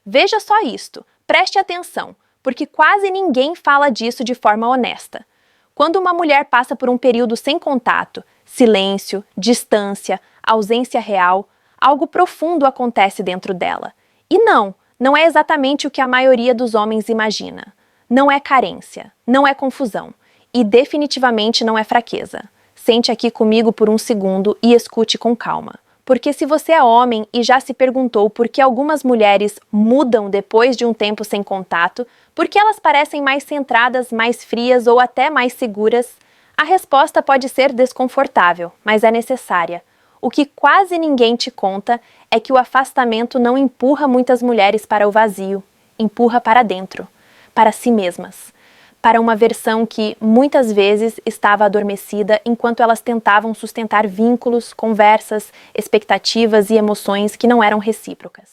Veja só isto, preste atenção, porque quase ninguém fala disso de forma honesta. Quando uma mulher passa por um período sem contato, silêncio, distância, ausência real, algo profundo acontece dentro dela. E não é exatamente o que a maioria dos homens imagina. Não é carência, não é confusão e definitivamente não é fraqueza. Sente aqui comigo por um segundo e escute com calma. Porque se você é homem e já se perguntou por que algumas mulheres mudam depois de um tempo sem contato, por que elas parecem mais centradas, mais frias ou até mais seguras, a resposta pode ser desconfortável, mas é necessária. O que quase ninguém te conta é que o afastamento não empurra muitas mulheres para o vazio, empurra para dentro, para si mesmas, para uma versão que, muitas vezes, estava adormecida enquanto elas tentavam sustentar vínculos, conversas, expectativas e emoções que não eram recíprocas.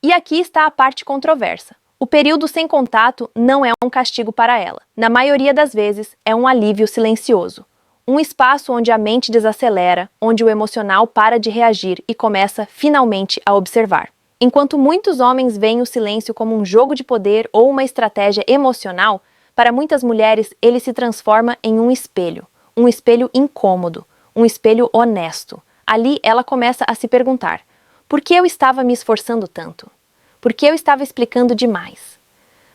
E aqui está a parte controversa. O período sem contato não é um castigo para ela. Na maioria das vezes, é um alívio silencioso. Um espaço onde a mente desacelera, onde o emocional para de reagir e começa, finalmente, a observar. Enquanto muitos homens veem o silêncio como um jogo de poder ou uma estratégia emocional, para muitas mulheres ele se transforma em um espelho incômodo, um espelho honesto. Ali ela começa a se perguntar: por que eu estava me esforçando tanto? Por que eu estava explicando demais?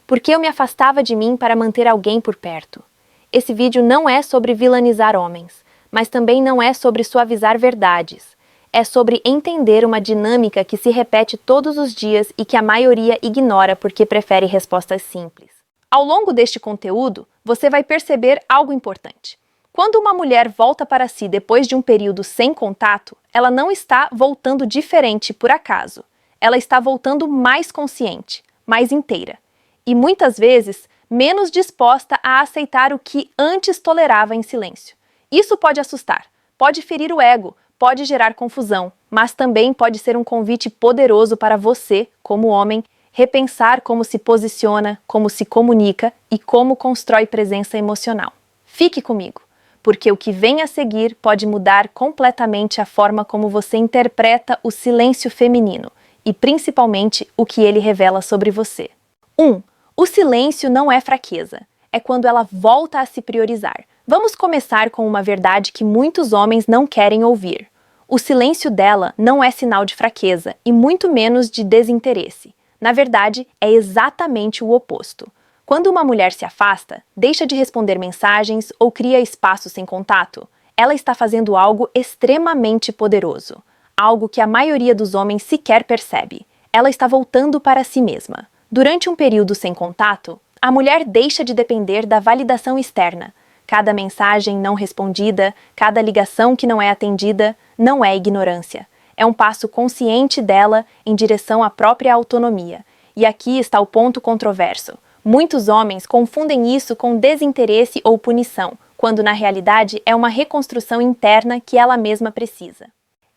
Por que eu me afastava de mim para manter alguém por perto? Esse vídeo não é sobre vilanizar homens, mas também não é sobre suavizar verdades. É sobre entender uma dinâmica que se repete todos os dias e que a maioria ignora porque prefere respostas simples. Ao longo deste conteúdo, você vai perceber algo importante. Quando uma mulher volta para si depois de um período sem contato, ela não está voltando diferente por acaso. Ela está voltando mais consciente, mais inteira. E muitas vezes, menos disposta a aceitar o que antes tolerava em silêncio. Isso pode assustar, pode ferir o ego, pode gerar confusão, mas também pode ser um convite poderoso para você, como homem, repensar como se posiciona, como se comunica e como constrói presença emocional. Fique comigo, porque o que vem a seguir pode mudar completamente a forma como você interpreta o silêncio feminino e principalmente o que ele revela sobre você. 1. O silêncio não é fraqueza, é quando ela volta a se priorizar. Vamos começar com uma verdade que muitos homens não querem ouvir. O silêncio dela não é sinal de fraqueza e muito menos de desinteresse. Na verdade, é exatamente o oposto. Quando uma mulher se afasta, deixa de responder mensagens ou cria espaço sem contato, ela está fazendo algo extremamente poderoso. Algo que a maioria dos homens sequer percebe. Ela está voltando para si mesma. Durante um período sem contato, a mulher deixa de depender da validação externa. Cada mensagem não respondida, cada ligação que não é atendida, não é ignorância. É um passo consciente dela em direção à própria autonomia. E aqui está o ponto controverso. Muitos homens confundem isso com desinteresse ou punição, quando na realidade é uma reconstrução interna que ela mesma precisa.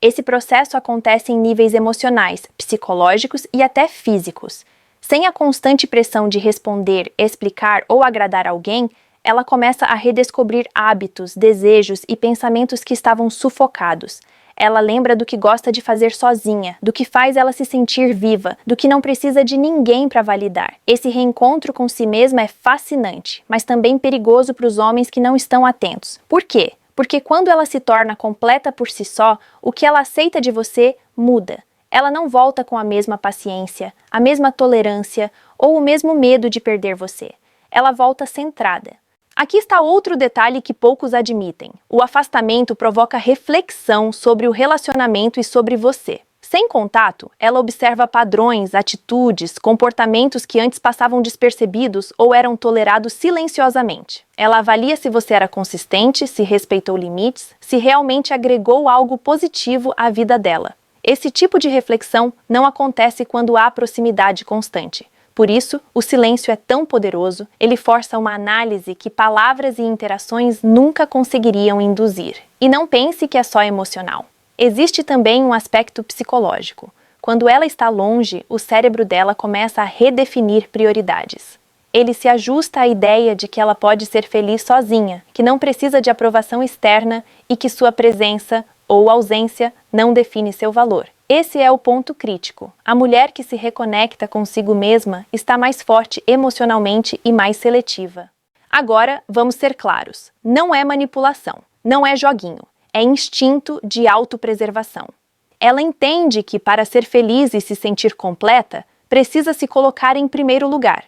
Esse processo acontece em níveis emocionais, psicológicos e até físicos. Sem a constante pressão de responder, explicar ou agradar alguém, ela começa a redescobrir hábitos, desejos e pensamentos que estavam sufocados. Ela lembra do que gosta de fazer sozinha, do que faz ela se sentir viva, do que não precisa de ninguém para validar. Esse reencontro com si mesma é fascinante, mas também perigoso para os homens que não estão atentos. Por quê? Porque quando ela se torna completa por si só, o que ela aceita de você muda. Ela não volta com a mesma paciência, a mesma tolerância ou o mesmo medo de perder você. Ela volta centrada. Aqui está outro detalhe que poucos admitem. O afastamento provoca reflexão sobre o relacionamento e sobre você. Sem contato, ela observa padrões, atitudes, comportamentos que antes passavam despercebidos ou eram tolerados silenciosamente. Ela avalia se você era consistente, se respeitou limites, se realmente agregou algo positivo à vida dela. Esse tipo de reflexão não acontece quando há proximidade constante. Por isso, o silêncio é tão poderoso, ele força uma análise que palavras e interações nunca conseguiriam induzir. E não pense que é só emocional. Existe também um aspecto psicológico. Quando ela está longe, o cérebro dela começa a redefinir prioridades. Ele se ajusta à ideia de que ela pode ser feliz sozinha, que não precisa de aprovação externa e que sua presença ou ausência não define seu valor. Esse é o ponto crítico. A mulher que se reconecta consigo mesma está mais forte emocionalmente e mais seletiva. Agora, vamos ser claros. Não é manipulação, não é joguinho, é instinto de autopreservação. Ela entende que para ser feliz e se sentir completa, precisa se colocar em primeiro lugar.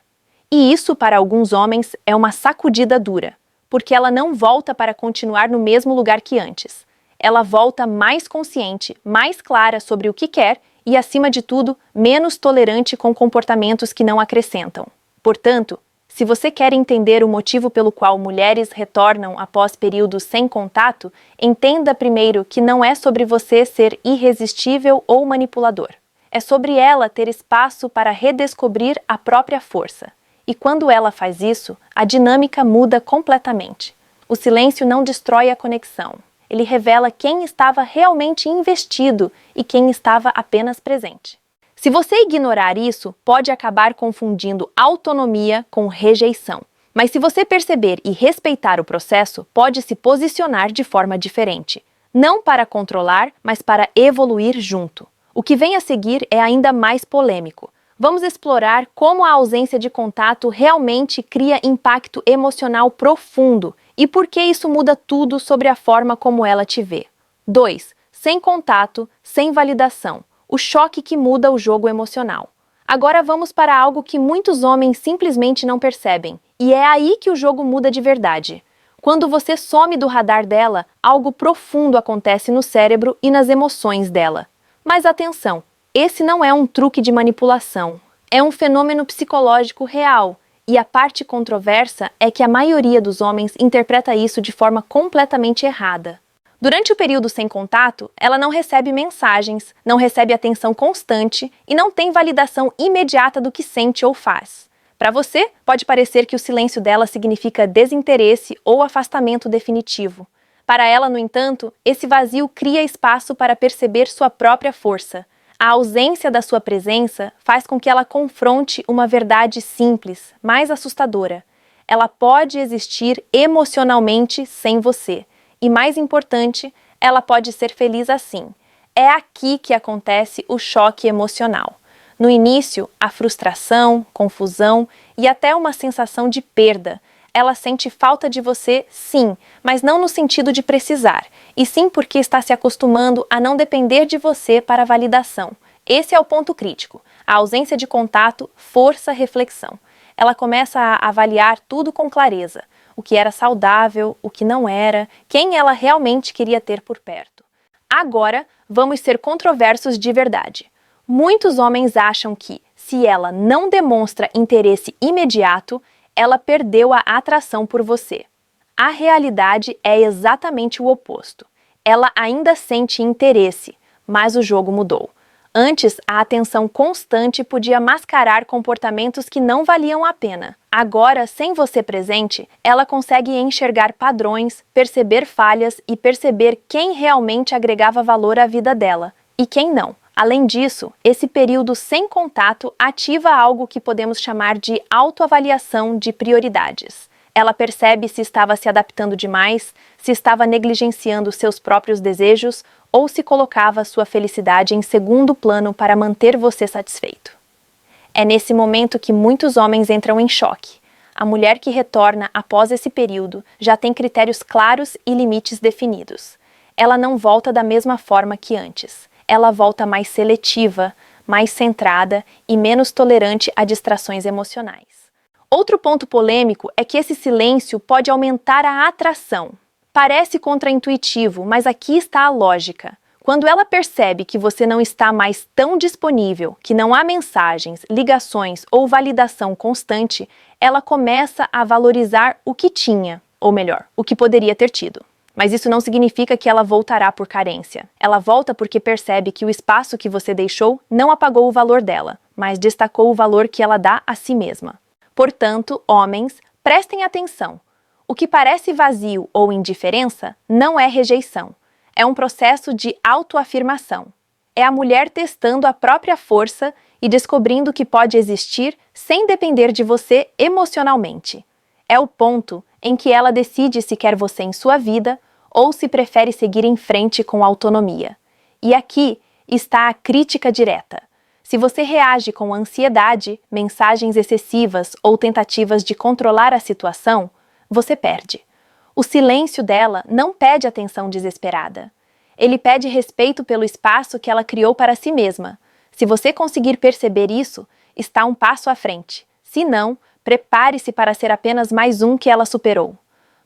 E isso, para alguns homens, é uma sacudida dura, porque ela não volta para continuar no mesmo lugar que antes. Ela volta mais consciente, mais clara sobre o que quer e, acima de tudo, menos tolerante com comportamentos que não acrescentam. Portanto, se você quer entender o motivo pelo qual mulheres retornam após períodos sem contato, entenda primeiro que não é sobre você ser irresistível ou manipulador. É sobre ela ter espaço para redescobrir a própria força. E quando ela faz isso, a dinâmica muda completamente. O silêncio não destrói a conexão. Ele revela quem estava realmente investido e quem estava apenas presente. Se você ignorar isso, pode acabar confundindo autonomia com rejeição. Mas se você perceber e respeitar o processo, pode se posicionar de forma diferente. Não para controlar, mas para evoluir junto. O que vem a seguir é ainda mais polêmico. Vamos explorar como a ausência de contato realmente cria impacto emocional profundo e por que isso muda tudo sobre a forma como ela te vê. 2. Sem contato, sem validação. O choque que muda o jogo emocional. Agora vamos para algo que muitos homens simplesmente não percebem, e é aí que o jogo muda de verdade. Quando você some do radar dela, algo profundo acontece no cérebro e nas emoções dela. Mas atenção, esse não é um truque de manipulação, é um fenômeno psicológico real, e a parte controversa é que a maioria dos homens interpreta isso de forma completamente errada. Durante o período sem contato, ela não recebe mensagens, não recebe atenção constante e não tem validação imediata do que sente ou faz. Para você, pode parecer que o silêncio dela significa desinteresse ou afastamento definitivo. Para ela, no entanto, esse vazio cria espaço para perceber sua própria força. A ausência da sua presença faz com que ela confronte uma verdade simples, mais assustadora. Ela pode existir emocionalmente sem você. E mais importante, ela pode ser feliz assim. É aqui que acontece o choque emocional. No início, a frustração, confusão e até uma sensação de perda. Ela sente falta de você, sim, mas não no sentido de precisar, e sim porque está se acostumando a não depender de você para validação. Esse é o ponto crítico. A ausência de contato força a reflexão. Ela começa a avaliar tudo com clareza. O que era saudável, o que não era, quem ela realmente queria ter por perto. Agora, vamos ser controversos de verdade. Muitos homens acham que, se ela não demonstra interesse imediato, ela perdeu a atração por você. A realidade é exatamente o oposto. Ela ainda sente interesse, mas o jogo mudou. Antes, a atenção constante podia mascarar comportamentos que não valiam a pena. Agora, sem você presente, ela consegue enxergar padrões, perceber falhas e perceber quem realmente agregava valor à vida dela e quem não. Além disso, esse período sem contato ativa algo que podemos chamar de autoavaliação de prioridades. Ela percebe se estava se adaptando demais, se estava negligenciando seus próprios desejos ou se colocava sua felicidade em segundo plano para manter você satisfeito. É nesse momento que muitos homens entram em choque. A mulher que retorna após esse período já tem critérios claros e limites definidos. Ela não volta da mesma forma que antes. Ela volta mais seletiva, mais centrada e menos tolerante a distrações emocionais. Outro ponto polêmico é que esse silêncio pode aumentar a atração. Parece contraintuitivo, mas aqui está a lógica. Quando ela percebe que você não está mais tão disponível, que não há mensagens, ligações ou validação constante, ela começa a valorizar o que tinha, ou melhor, o que poderia ter tido. Mas isso não significa que ela voltará por carência. Ela volta porque percebe que o espaço que você deixou não apagou o valor dela, mas destacou o valor que ela dá a si mesma. Portanto, homens, prestem atenção. O que parece vazio ou indiferença não é rejeição. É um processo de autoafirmação. É a mulher testando a própria força e descobrindo que pode existir sem depender de você emocionalmente. É o ponto em que ela decide se quer você em sua vida ou se prefere seguir em frente com autonomia. E aqui está a crítica direta. Se você reage com ansiedade, mensagens excessivas ou tentativas de controlar a situação, você perde. O silêncio dela não pede atenção desesperada. Ele pede respeito pelo espaço que ela criou para si mesma. Se você conseguir perceber isso, está um passo à frente. Se não, prepare-se para ser apenas mais um que ela superou.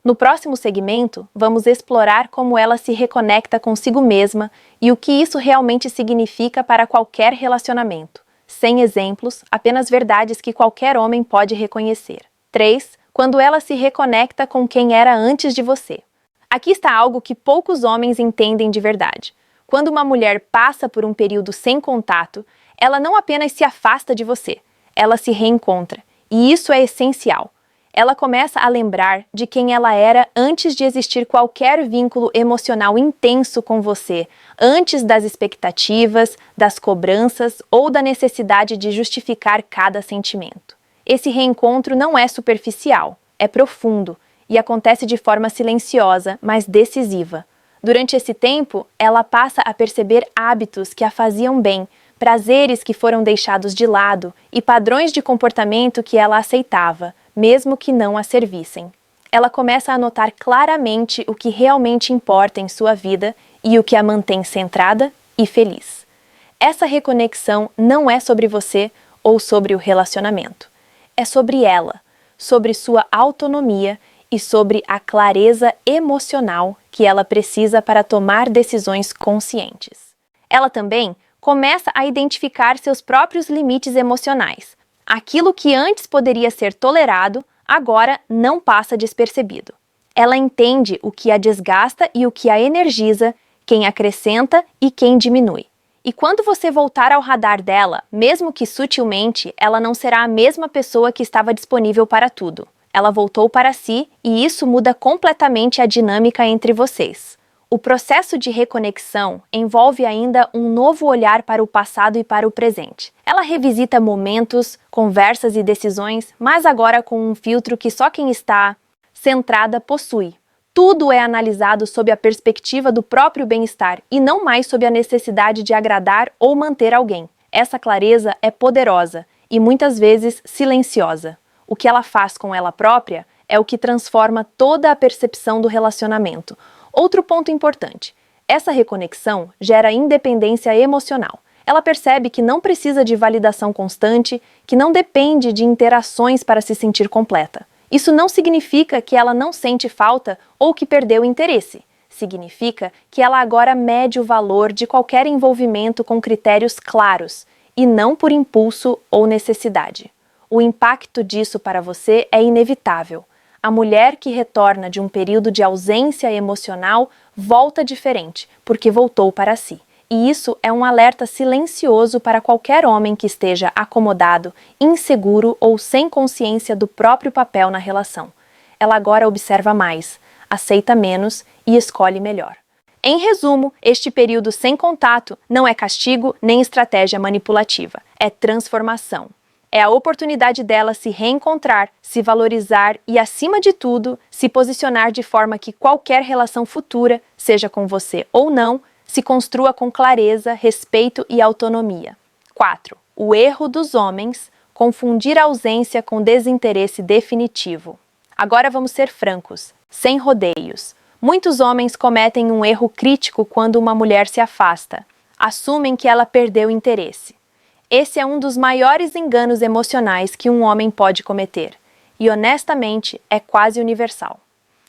No próximo segmento, vamos explorar como ela se reconecta consigo mesma e o que isso realmente significa para qualquer relacionamento. Sem exemplos, apenas verdades que qualquer homem pode reconhecer. 3. Quando ela se reconecta com quem era antes de você. Aqui está algo que poucos homens entendem de verdade. Quando uma mulher passa por um período sem contato, ela não apenas se afasta de você, ela se reencontra. E isso é essencial. Ela começa a lembrar de quem ela era antes de existir qualquer vínculo emocional intenso com você, antes das expectativas, das cobranças ou da necessidade de justificar cada sentimento. Esse reencontro não é superficial, é profundo e acontece de forma silenciosa, mas decisiva. Durante esse tempo, ela passa a perceber hábitos que a faziam bem, prazeres que foram deixados de lado e padrões de comportamento que ela aceitava, mesmo que não a servissem. Ela começa a notar claramente o que realmente importa em sua vida e o que a mantém centrada e feliz. Essa reconexão não é sobre você ou sobre o relacionamento. É sobre ela, sobre sua autonomia e sobre a clareza emocional que ela precisa para tomar decisões conscientes. Ela também começa a identificar seus próprios limites emocionais. Aquilo que antes poderia ser tolerado, agora não passa despercebido. Ela entende o que a desgasta e o que a energiza, quem acrescenta e quem diminui. E quando você voltar ao radar dela, mesmo que sutilmente, ela não será a mesma pessoa que estava disponível para tudo. Ela voltou para si e isso muda completamente a dinâmica entre vocês. O processo de reconexão envolve ainda um novo olhar para o passado e para o presente. Ela revisita momentos, conversas e decisões, mas agora com um filtro que só quem está centrada possui. Tudo é analisado sob a perspectiva do próprio bem-estar e não mais sob a necessidade de agradar ou manter alguém. Essa clareza é poderosa e muitas vezes silenciosa. O que ela faz com ela própria é o que transforma toda a percepção do relacionamento. Outro ponto importante: essa reconexão gera independência emocional. Ela percebe que não precisa de validação constante, que não depende de interações para se sentir completa. Isso não significa que ela não sente falta ou que perdeu o interesse. Significa que ela agora mede o valor de qualquer envolvimento com critérios claros, e não por impulso ou necessidade. O impacto disso para você é inevitável. A mulher que retorna de um período de ausência emocional volta diferente, porque voltou para si. E isso é um alerta silencioso para qualquer homem que esteja acomodado, inseguro ou sem consciência do próprio papel na relação. Ela agora observa mais, aceita menos e escolhe melhor. Em resumo, este período sem contato não é castigo nem estratégia manipulativa, é transformação. É a oportunidade dela se reencontrar, se valorizar e, acima de tudo, se posicionar de forma que qualquer relação futura, seja com você ou não, se construa com clareza, respeito e autonomia. 4. O erro dos homens: confundir ausência com desinteresse definitivo. Agora vamos ser francos, sem rodeios. Muitos homens cometem um erro crítico quando uma mulher se afasta. Assumem que ela perdeu interesse. Esse é um dos maiores enganos emocionais que um homem pode cometer, e honestamente é quase universal.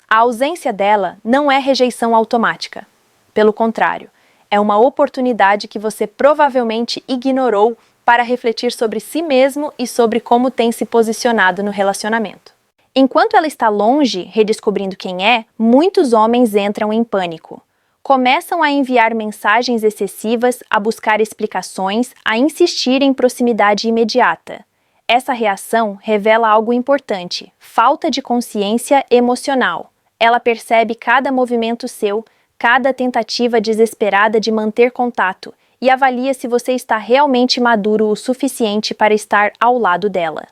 A ausência dela não é rejeição automática. Pelo contrário, é uma oportunidade que você provavelmente ignorou para refletir sobre si mesmo e sobre como tem se posicionado no relacionamento. Enquanto ela está longe, redescobrindo quem é, muitos homens entram em pânico. Começam a enviar mensagens excessivas, a buscar explicações, a insistir em proximidade imediata. Essa reação revela algo importante: falta de consciência emocional. Ela percebe cada movimento seu, cada tentativa desesperada de manter contato e avalia se você está realmente maduro o suficiente para estar ao lado dela.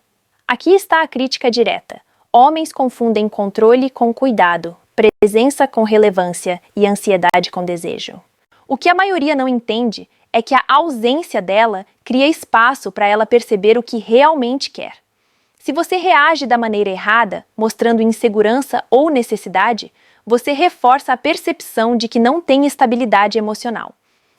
Aqui está a crítica direta. Homens confundem controle com cuidado, presença com relevância e ansiedade com desejo. O que a maioria não entende é que a ausência dela cria espaço para ela perceber o que realmente quer. Se você reage da maneira errada, mostrando insegurança ou necessidade, você reforça a percepção de que não tem estabilidade emocional.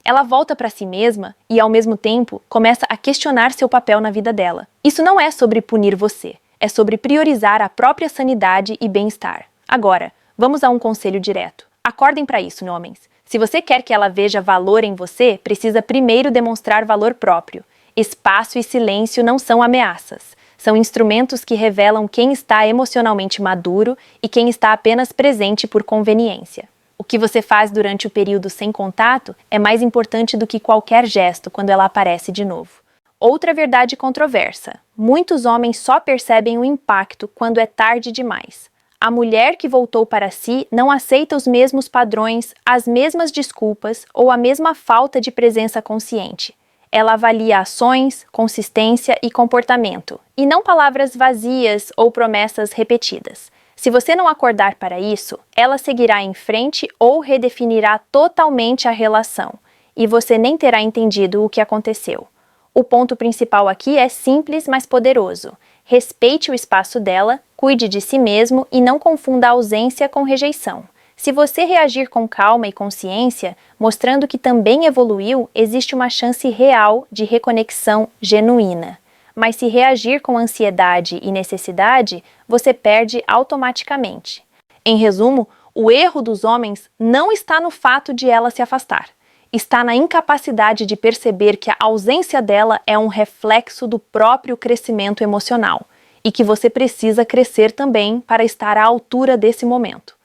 Ela volta para si mesma e, ao mesmo tempo, começa a questionar seu papel na vida dela. Isso não é sobre punir você, é sobre priorizar a própria sanidade e bem-estar. Agora, vamos a um conselho direto. Acordem para isso, homens. Se você quer que ela veja valor em você, precisa primeiro demonstrar valor próprio. Espaço e silêncio não são ameaças. São instrumentos que revelam quem está emocionalmente maduro e quem está apenas presente por conveniência. O que você faz durante o período sem contato é mais importante do que qualquer gesto quando ela aparece de novo. Outra verdade controversa: muitos homens só percebem o impacto quando é tarde demais. A mulher que voltou para si não aceita os mesmos padrões, as mesmas desculpas ou a mesma falta de presença consciente. Ela avalia ações, consistência e comportamento, e não palavras vazias ou promessas repetidas. Se você não acordar para isso, ela seguirá em frente ou redefinirá totalmente a relação, e você nem terá entendido o que aconteceu. O ponto principal aqui é simples, mas poderoso. Respeite o espaço dela, cuide de si mesmo e não confunda a ausência com rejeição. Se você reagir com calma e consciência, mostrando que também evoluiu, existe uma chance real de reconexão genuína. Mas se reagir com ansiedade e necessidade, você perde automaticamente. Em resumo, o erro dos homens não está no fato de ela se afastar. Está na incapacidade de perceber que a ausência dela é um reflexo do próprio crescimento emocional e que você precisa crescer também para estar à altura desse momento.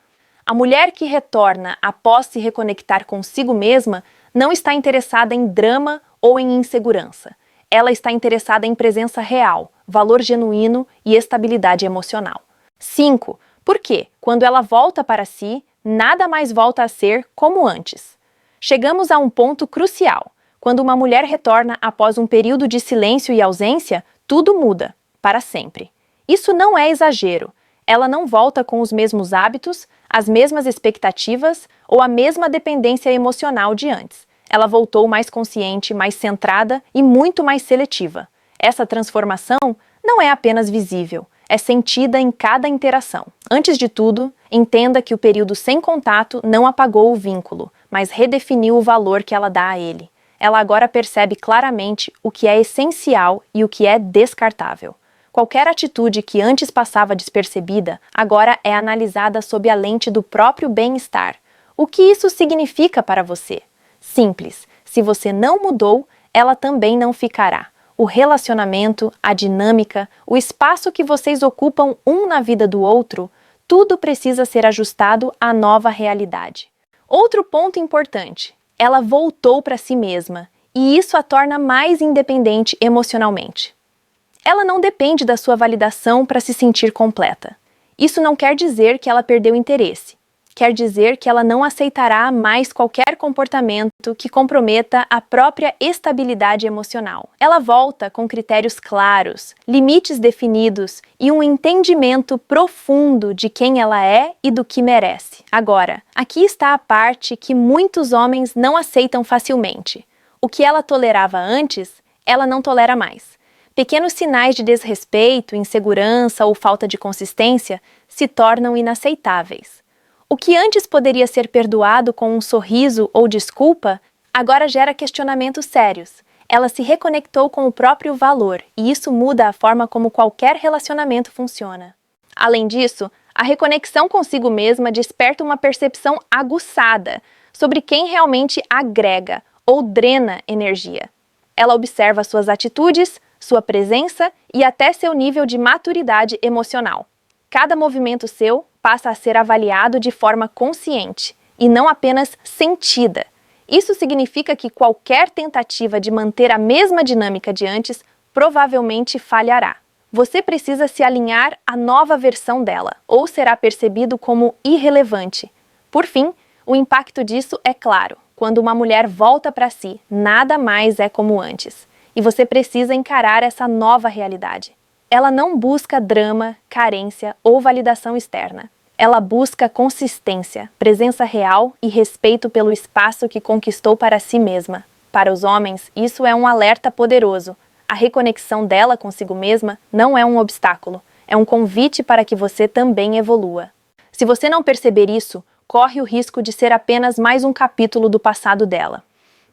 A mulher que retorna após se reconectar consigo mesma não está interessada em drama ou em insegurança. Ela está interessada em presença real, valor genuíno e estabilidade emocional. 5. Por quê? Quando ela volta para si, nada mais volta a ser como antes. Chegamos a um ponto crucial. Quando uma mulher retorna após um período de silêncio e ausência, tudo muda, para sempre. Isso não é exagero. Ela não volta com os mesmos hábitos, as mesmas expectativas ou a mesma dependência emocional de antes. Ela voltou mais consciente, mais centrada e muito mais seletiva. Essa transformação não é apenas visível, é sentida em cada interação. Antes de tudo, entenda que o período sem contato não apagou o vínculo, mas redefiniu o valor que ela dá a ele. Ela agora percebe claramente o que é essencial e o que é descartável. Qualquer atitude que antes passava despercebida, agora é analisada sob a lente do próprio bem-estar. O que isso significa para você? Simples. Se você não mudou, ela também não ficará. O relacionamento, a dinâmica, o espaço que vocês ocupam um na vida do outro, tudo precisa ser ajustado à nova realidade. Outro ponto importante: ela voltou para si mesma, e isso a torna mais independente emocionalmente. Ela não depende da sua validação para se sentir completa. Isso não quer dizer que ela perdeu interesse. Quer dizer que ela não aceitará mais qualquer comportamento que comprometa a própria estabilidade emocional. Ela volta com critérios claros, limites definidos e um entendimento profundo de quem ela é e do que merece. Agora, aqui está a parte que muitos homens não aceitam facilmente. O que ela tolerava antes, ela não tolera mais. Pequenos sinais de desrespeito, insegurança ou falta de consistência se tornam inaceitáveis. O que antes poderia ser perdoado com um sorriso ou desculpa, agora gera questionamentos sérios. Ela se reconectou com o próprio valor, e isso muda a forma como qualquer relacionamento funciona. Além disso, a reconexão consigo mesma desperta uma percepção aguçada sobre quem realmente agrega ou drena energia. Ela observa suas atitudes, sua presença e até seu nível de maturidade emocional. Cada movimento seu passa a ser avaliado de forma consciente e não apenas sentida. Isso significa que qualquer tentativa de manter a mesma dinâmica de antes provavelmente falhará. Você precisa se alinhar à nova versão dela, ou será percebido como irrelevante. Por fim, o impacto disso é claro. Quando uma mulher volta para si, nada mais é como antes. E você precisa encarar essa nova realidade. Ela não busca drama, carência ou validação externa. Ela busca consistência, presença real e respeito pelo espaço que conquistou para si mesma. Para os homens, isso é um alerta poderoso. A reconexão dela consigo mesma não é um obstáculo, é um convite para que você também evolua. Se você não perceber isso, corre o risco de ser apenas mais um capítulo do passado dela.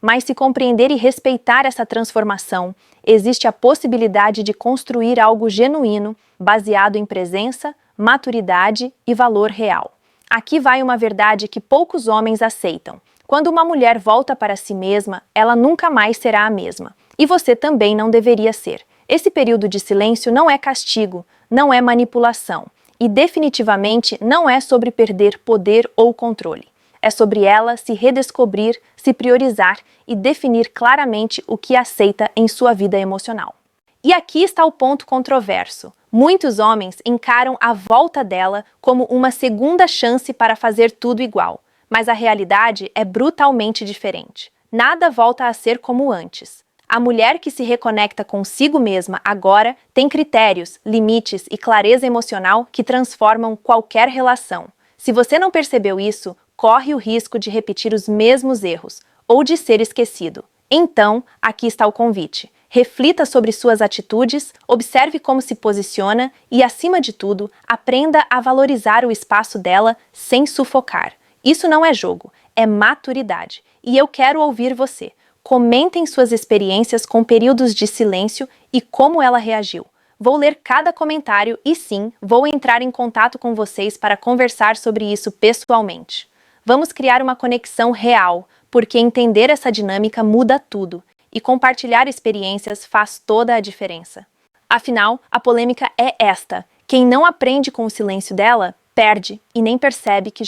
Mas se compreender e respeitar essa transformação, existe a possibilidade de construir algo genuíno, baseado em presença, maturidade e valor real. Aqui vai uma verdade que poucos homens aceitam. Quando uma mulher volta para si mesma, ela nunca mais será a mesma. E você também não deveria ser. Esse período de silêncio não é castigo, não é manipulação. E definitivamente não é sobre perder poder ou controle. É sobre ela se redescobrir, se priorizar e definir claramente o que aceita em sua vida emocional. E aqui está o ponto controverso. Muitos homens encaram a volta dela como uma segunda chance para fazer tudo igual, mas a realidade é brutalmente diferente. Nada volta a ser como antes. A mulher que se reconecta consigo mesma agora tem critérios, limites e clareza emocional que transformam qualquer relação. Se você não percebeu isso, corre o risco de repetir os mesmos erros ou de ser esquecido. Então, aqui está o convite. Reflita sobre suas atitudes, observe como se posiciona e, acima de tudo, aprenda a valorizar o espaço dela sem sufocar. Isso não é jogo, é maturidade. E eu quero ouvir você. Comentem suas experiências com períodos de silêncio e como ela reagiu. Vou ler cada comentário e sim, vou entrar em contato com vocês para conversar sobre isso pessoalmente. Vamos criar uma conexão real, porque entender essa dinâmica muda tudo. E compartilhar experiências faz toda a diferença. Afinal, a polêmica é esta: quem não aprende com o silêncio dela, perde e nem percebe que